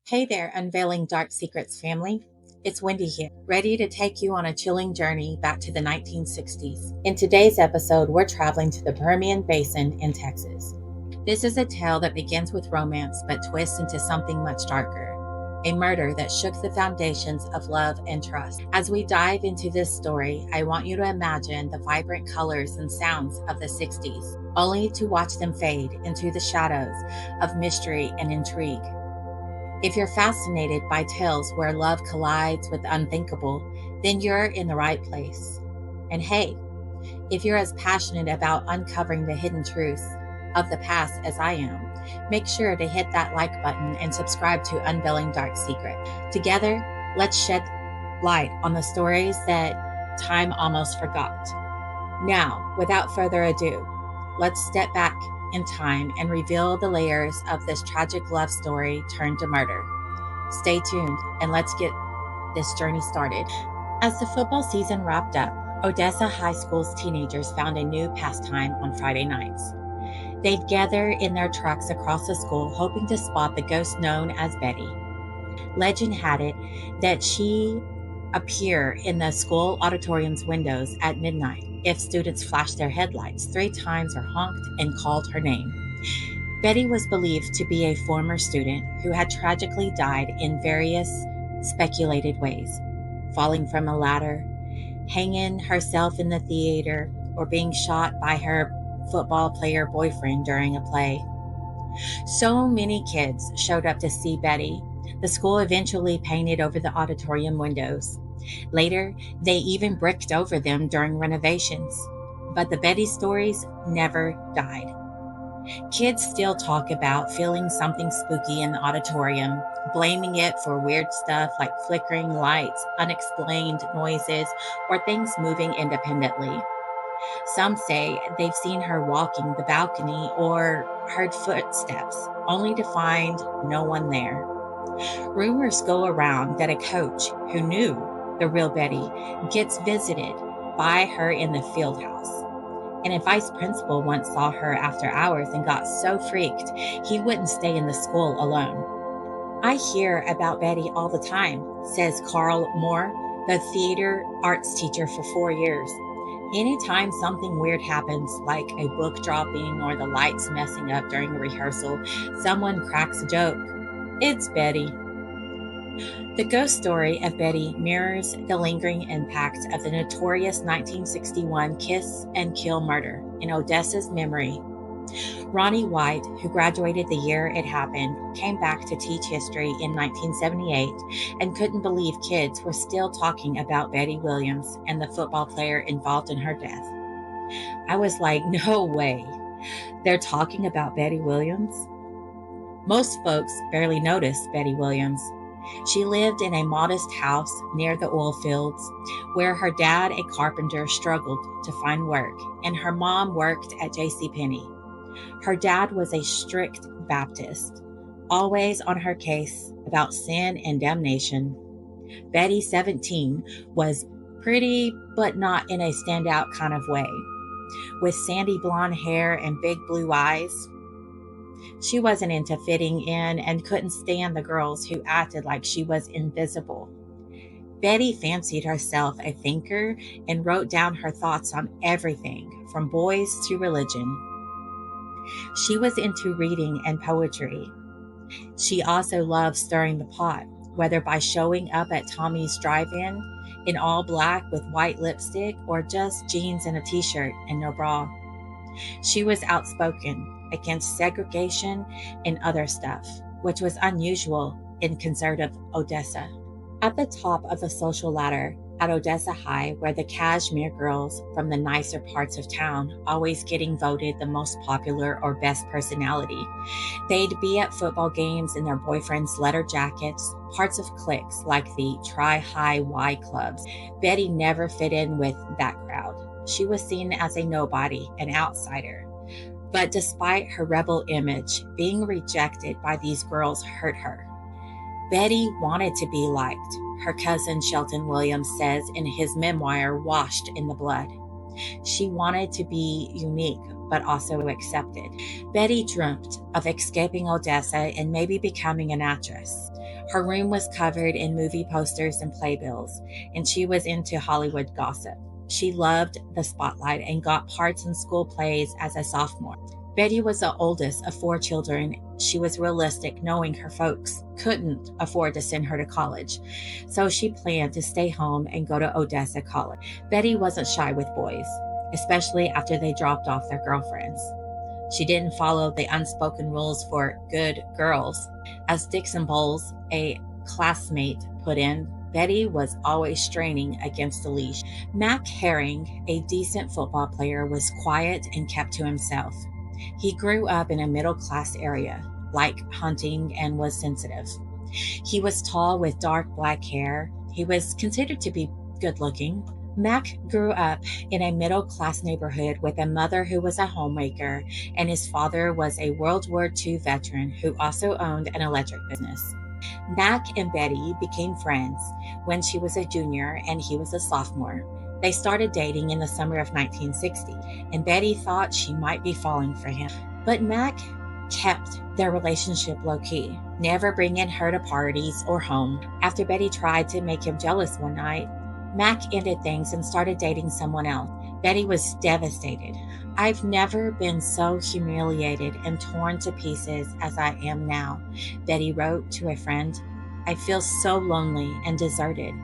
Hey there, Unveiling Dark Secrets family. It's Wendy here, ready to take you on a chilling journey back to the 1960s. In today's episode, we're traveling to the Permian Basin in Texas. This is a tale that begins with romance but twists into something much darker. A murder that shook the foundations of love and trust. As we dive into this story, I want you to imagine the vibrant colors and sounds of the 60s, only to watch them fade into the shadows of mystery and intrigue. If you're fascinated by tales where love collides with the unthinkable, then you're in the right place. And hey, if you're as passionate about uncovering the hidden truths of the past as I am, make sure to hit that like button and subscribe to Unveiling Dark Secret. Together, let's shed light on the stories that time almost forgot. Now, without further ado, let's step back in time and reveal the layers of this tragic love story turned to murder. Stay tuned and let's get this journey started. As the football season wrapped up, Odessa High School's teenagers found a new pastime on Friday nights. They'd gather in their trucks across the school, hoping to spot the ghost known as Betty. Legend had it that she appear in the school auditorium's windows at midnight if students flashed their headlights 3 times or honked and called her name. Betty was believed to be a former student who had tragically died in various speculated ways, falling from a ladder, hanging herself in the theater, or being shot by her football player boyfriend during a play. So many kids showed up to see Betty. The school eventually painted over the auditorium windows. Later, they even bricked over them during renovations. But the Betty stories never died. Kids still talk about feeling something spooky in the auditorium, blaming it for weird stuff like flickering lights, unexplained noises, or things moving independently. Some say they've seen her walking the balcony or heard footsteps, only to find no one there. Rumors go around that a coach who knew the real Betty gets visited by her in the field house. And a vice principal once saw her after hours and got so freaked he wouldn't stay in the school alone. I hear about Betty all the time, says Carl Moore, the theater arts teacher for 4 years. Anytime something weird happens, like a book dropping or the lights messing up during a rehearsal, someone cracks a joke. It's Betty. The ghost story of Betty mirrors the lingering impact of the notorious 1961 kiss and kill murder in Odessa's memory. Ronnie White, who graduated the year it happened, came back to teach history in 1978 and couldn't believe kids were still talking about Betty Williams and the football player involved in her death. I was like, no way. They're talking about Betty Williams? Most folks barely noticed Betty Williams. She lived in a modest house near the oil fields, where her dad, a carpenter, struggled to find work, and her mom worked at JCPenney. Her dad was a strict Baptist, always on her case about sin and damnation. Betty, 17, was pretty, but not in a standout kind of way, with sandy blonde hair and big blue eyes. She wasn't into fitting in and couldn't stand the girls who acted like she was invisible. Betty fancied herself a thinker and wrote down her thoughts on everything, from boys to religion. She was into reading and poetry. She also loved stirring the pot, whether by showing up at Tommy's drive-in in all black with white lipstick or just jeans and a t-shirt and no bra. She was outspoken against segregation and other stuff, which was unusual in conservative Odessa. At the top of the social ladder at Odessa High were the Kashmir girls from the nicer parts of town, always getting voted the most popular or best personality. They'd be at football games in their boyfriends' leather jackets, parts of cliques like the Tri-High Y clubs. Betty never fit in with that crowd. She was seen as a nobody, an outsider. But despite her rebel image, being rejected by these girls hurt her. Betty wanted to be liked, her cousin Shelton Williams says in his memoir, Washed in the Blood. She wanted to be unique, but also accepted. Betty dreamt of escaping Odessa and maybe becoming an actress. Her room was covered in movie posters and playbills, and she was into Hollywood gossip. She loved the spotlight and got parts in school plays as a sophomore. Betty was the oldest of 4 children. She was realistic, knowing her folks couldn't afford to send her to college, so she planned to stay home and go to Odessa College. Betty wasn't shy with boys, especially after they dropped off their girlfriends. She didn't follow the unspoken rules for good girls. As Dixon Bowles, a classmate, put in, Betty was always straining against the leash. Mac Herring, a decent football player, was quiet and kept to himself. He grew up in a middle-class area, liked hunting, and was sensitive. He was tall with dark black hair. He was considered to be good-looking. Mac grew up in a middle-class neighborhood with a mother who was a homemaker, and his father was a World War II veteran who also owned an electric business. Mac and Betty became friends when she was a junior and he was a sophomore. They started dating in the summer of 1960, and Betty thought she might be falling for him. But Mac kept their relationship low-key, never bringing her to parties or home. After Betty tried to make him jealous one night, Mac ended things and started dating someone else. Betty was devastated. "I've never been so humiliated and torn to pieces as I am now," Betty wrote to a friend. "I feel so lonely and deserted.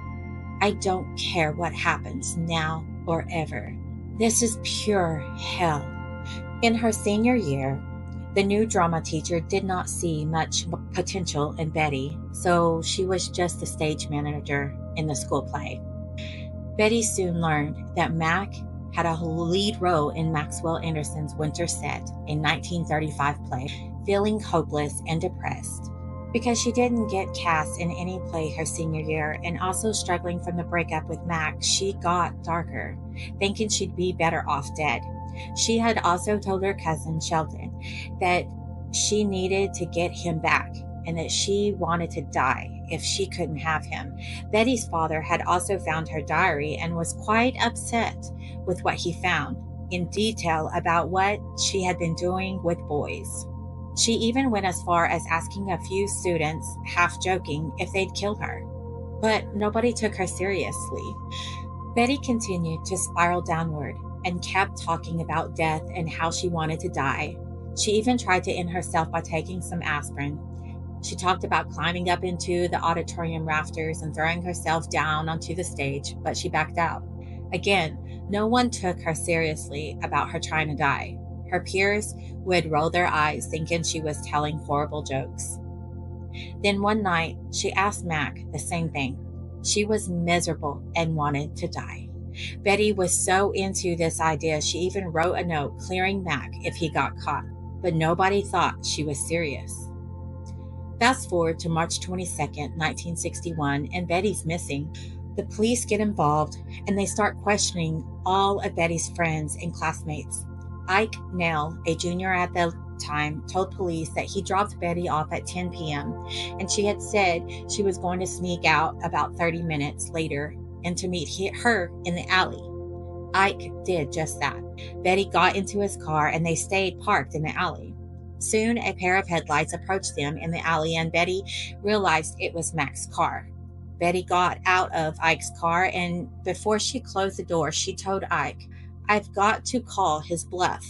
I don't care what happens now or ever. This is pure hell." In her senior year, the new drama teacher did not see much potential in Betty, so she was just the stage manager in the school play. Betty soon learned that Mac had a lead role in Maxwell Anderson's Winter Set, a 1935 play. Feeling hopeless and depressed because she didn't get cast in any play her senior year, and also struggling from the breakup with Mac, she got darker, thinking she'd be better off dead. She had also told her cousin Sheldon that she needed to get him back and that she wanted to die if she couldn't have him. Betty's father had also found her diary and was quite upset with what he found, in detail about what she had been doing with boys. She even went as far as asking a few students, half joking, if they'd kill her. But nobody took her seriously. Betty continued to spiral downward and kept talking about death and how she wanted to die. She even tried to end herself by taking some aspirin. She talked about climbing up into the auditorium rafters and throwing herself down onto the stage, but she backed out. Again, no one took her seriously about her trying to die. Her peers would roll their eyes, thinking she was telling horrible jokes. Then one night, she asked Mac the same thing. She was miserable and wanted to die. Betty was so into this idea, she even wrote a note clearing Mac if he got caught, but nobody thought she was serious. Fast forward to March 22nd, 1961, and Betty's missing. The police get involved, and they start questioning all of Betty's friends and classmates. Ike Nell, a junior at the time, told police that he dropped Betty off at 10 p.m., and she had said she was going to sneak out about 30 minutes later and to meet her in the alley. Ike did just that. Betty got into his car, and they stayed parked in the alley. Soon, a pair of headlights approached them in the alley, and Betty realized it was Mac's car. Betty got out of Ike's car, and before she closed the door, she told Ike, "I've got to call his bluff,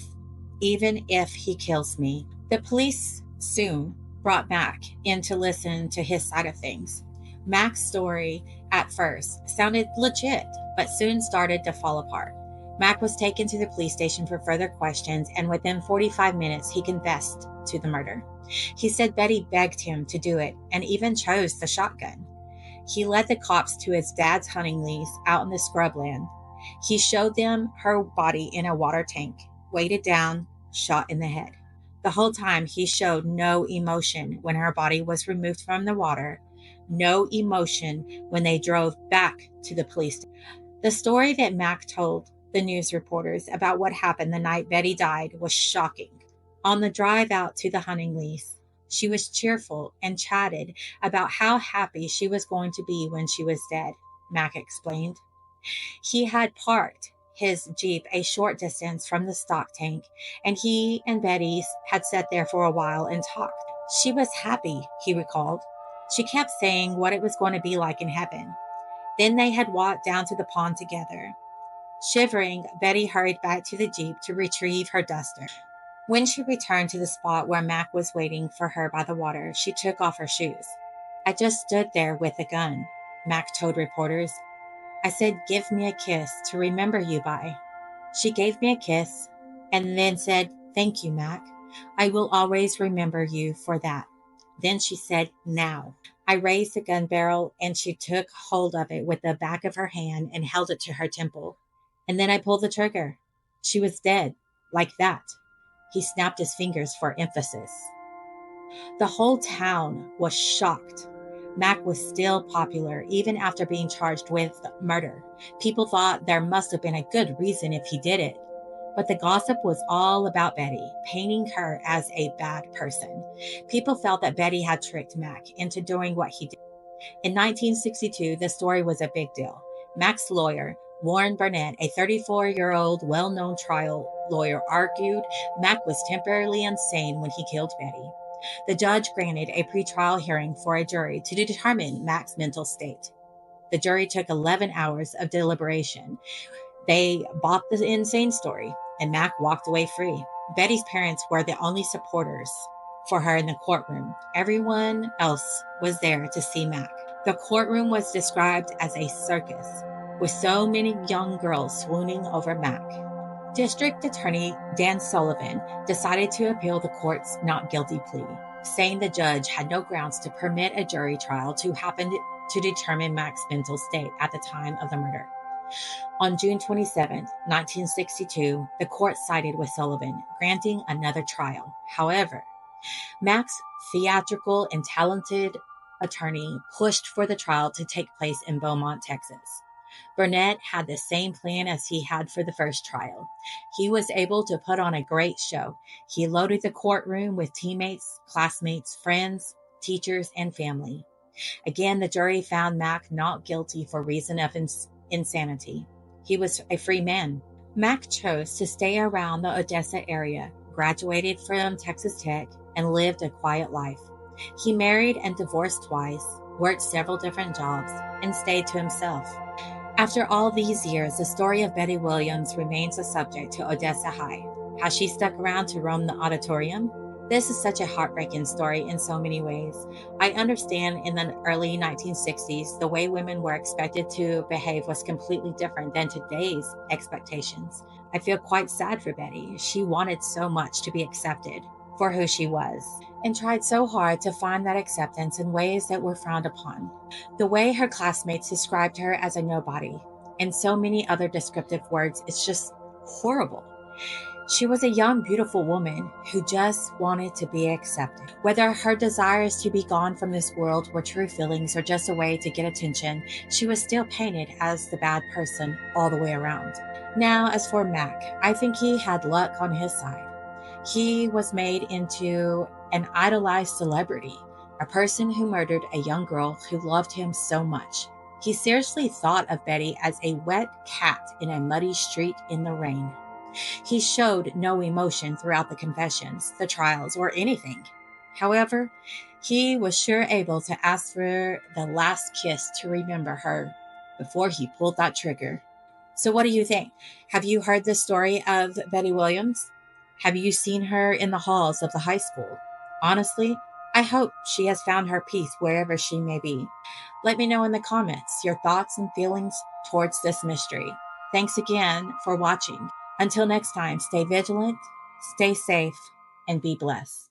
even if he kills me." The police soon brought Mac in to listen to his side of things. Mac's story at first sounded legit, but soon started to fall apart. Mac was taken to the police station for further questions, and within 45 minutes, he confessed to the murder. He said Betty begged him to do it and even chose the shotgun. He led the cops to his dad's hunting lease out in the scrubland. He showed them her body in a water tank, weighted down, shot in the head. The whole time, he showed no emotion when her body was removed from the water, no emotion when they drove back to the police station. The story that Mac told the news reporters about what happened the night Betty died was shocking. On the drive out to the hunting lease, she was cheerful and chatted about how happy she was going to be when she was dead, Mac explained. He had parked his Jeep a short distance from the stock tank, and he and Betty had sat there for a while and talked. She was happy, he recalled. She kept saying what it was going to be like in heaven. Then they had walked down to the pond together. Shivering, Betty hurried back to the Jeep to retrieve her duster. When she returned to the spot where Mac was waiting for her by the water, she took off her shoes. I just stood there with a gun, Mac told reporters. I said, give me a kiss to remember you by. She gave me a kiss and then said, thank you, Mac. I will always remember you for that. Then she said, now. I raised the gun barrel and she took hold of it with the back of her hand and held it to her temple. And then I pulled the trigger. She was dead, like that. He snapped his fingers for emphasis. The whole town was shocked. Mac was still popular even after being charged with murder. People thought there must have been a good reason if he did it. But the gossip was all about Betty, painting her as a bad person. People felt that Betty had tricked Mac into doing what he did. In 1962, the story was a big deal. Mac's lawyer, Warren Burnett, a 34-year-old well-known trial lawyer, argued Mac was temporarily insane when he killed Betty. The judge granted a pretrial hearing for a jury to determine Mac's mental state. The jury took 11 hours of deliberation. They bought the insane story, and Mac walked away free. Betty's parents were the only supporters for her in the courtroom. Everyone else was there to see Mac. The courtroom was described as a circus, with so many young girls swooning over Mac. District Attorney Dan Sullivan decided to appeal the court's not guilty plea, saying the judge had no grounds to permit a jury trial to happen to determine Mac's mental state at the time of the murder. On June 27, 1962, the court sided with Sullivan, granting another trial. However, Mac's theatrical and talented attorney pushed for the trial to take place in Beaumont, Texas. Burnett had the same plan as he had for the first trial. He was able to put on a great show. He loaded the courtroom with teammates, classmates, friends, teachers, and family. Again, the jury found Mac not guilty for reason of insanity. He was a free man. Mac chose to stay around the Odessa area, graduated from Texas Tech, and lived a quiet life. He married and divorced twice, worked several different jobs, and stayed to himself. After all these years, the story of Betty Williams remains a subject to Odessa High. Has she stuck around to roam the auditorium? This is such a heartbreaking story in so many ways. I understand in the early 1960s, the way women were expected to behave was completely different than today's expectations. I feel quite sad for Betty. She wanted so much to be accepted for who she was and tried so hard to find that acceptance in ways that were frowned upon. The way her classmates described her as a nobody and so many other descriptive words, it's just horrible. She was a young, beautiful woman who just wanted to be accepted. Whether her desires to be gone from this world were true feelings or just a way to get attention, she was still painted as the bad person all the way around. Now, as for Mac, I think he had luck on his side. He was made into an idolized celebrity, a person who murdered a young girl who loved him so much. He seriously thought of Betty as a wet cat in a muddy street in the rain. He showed no emotion throughout the confessions, the trials, or anything. However, he was sure able to ask for the last kiss to remember her before he pulled that trigger. So what do you think? Have you heard the story of Betty Williams? Have you seen her in the halls of the high school? Honestly, I hope she has found her peace wherever she may be. Let me know in the comments your thoughts and feelings towards this mystery. Thanks again for watching. Until next time, stay vigilant, stay safe, and be blessed.